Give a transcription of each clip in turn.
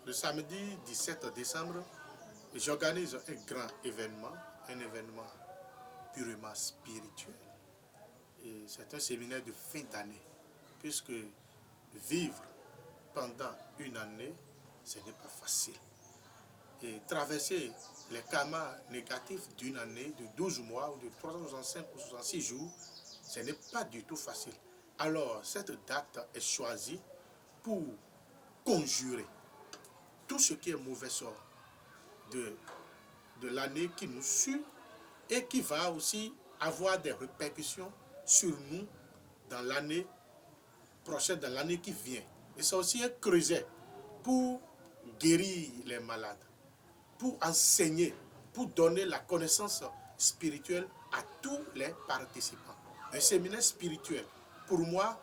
le samedi 17 décembre, j'organise un grand événement, un événement purement spirituel. Et c'est un séminaire de fin d'année, puisque vivre pendant une année, ce n'est pas facile. Et traverser les karmas négatifs d'une année, de 12 mois, ou de 365 ou 66 jours, ce n'est pas du tout facile. Alors, cette date est choisie pour conjurer tout ce qui est mauvais sort de l'année qui nous suit et qui va aussi avoir des répercussions sur nous dans l'année prochaine, dans l'année qui vient. Et c'est aussi un creuset pour guérir les malades, pour enseigner, pour donner la connaissance spirituelle à tous les participants. Un séminaire spirituel, pour moi,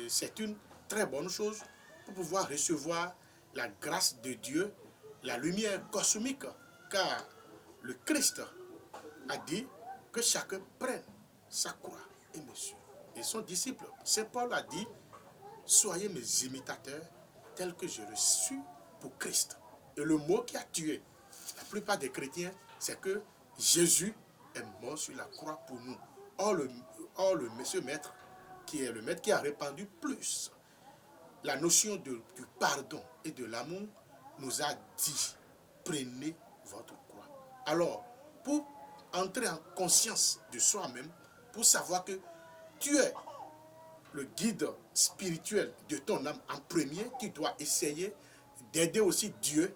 c'est une très bonne chose pour pouvoir recevoir la grâce de Dieu, la lumière cosmique, car le Christ a dit que chacun prenne sa croix et me suive. Et son disciple, Saint Paul a dit, soyez mes imitateurs tels que je le suis pour Christ. Et le mot qui a tué la plupart des chrétiens, c'est que Jésus est mort sur la croix pour nous. Or, le monsieur maître, qui est le maître qui a répandu plus la notion du pardon et de l'amour, nous a dit, prenez votre croix. Alors, pour entrer en conscience de soi-même, pour savoir que tu es le guide spirituel de ton âme en premier, tu dois essayer d'aider aussi Dieu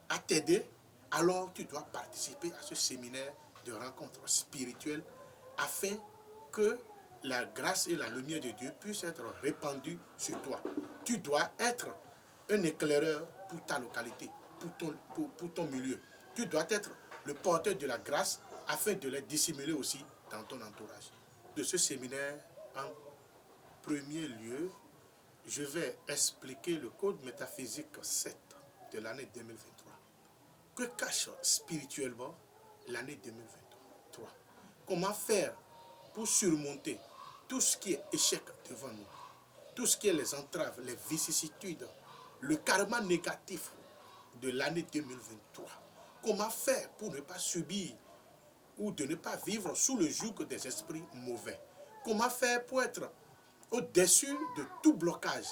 à t'aider. Alors tu dois participer à ce séminaire de rencontre spirituelle afin que la grâce et la lumière de Dieu puissent être répandues sur toi. Tu dois être un éclaireur pour ta localité, pour ton milieu. Tu dois être le porteur de la grâce afin de les dissimuler aussi dans ton entourage. De ce séminaire, en premier lieu, je vais expliquer le code métaphysique 7 de l'année 2023. Que cache spirituellement l'année 2023? Comment faire pour surmonter tout ce qui est échec devant nous, tout ce qui est les entraves, les vicissitudes, le karma négatif de l'année 2023? Comment faire pour ne pas subir ou de ne pas vivre sous le joug des esprits mauvais? Comment faire pour être au-dessus de tout blocage,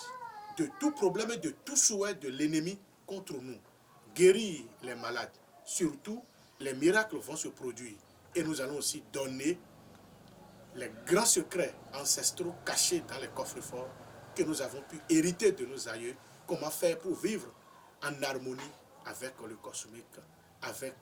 de tout problème et de tout souhait de l'ennemi contre nous? Guérir les malades. Surtout, les miracles vont se produire. Et nous allons aussi donner les grands secrets ancestraux cachés dans les coffres forts que nous avons pu hériter de nos aïeux. Comment faire pour vivre en harmonie avec le cosmique, avec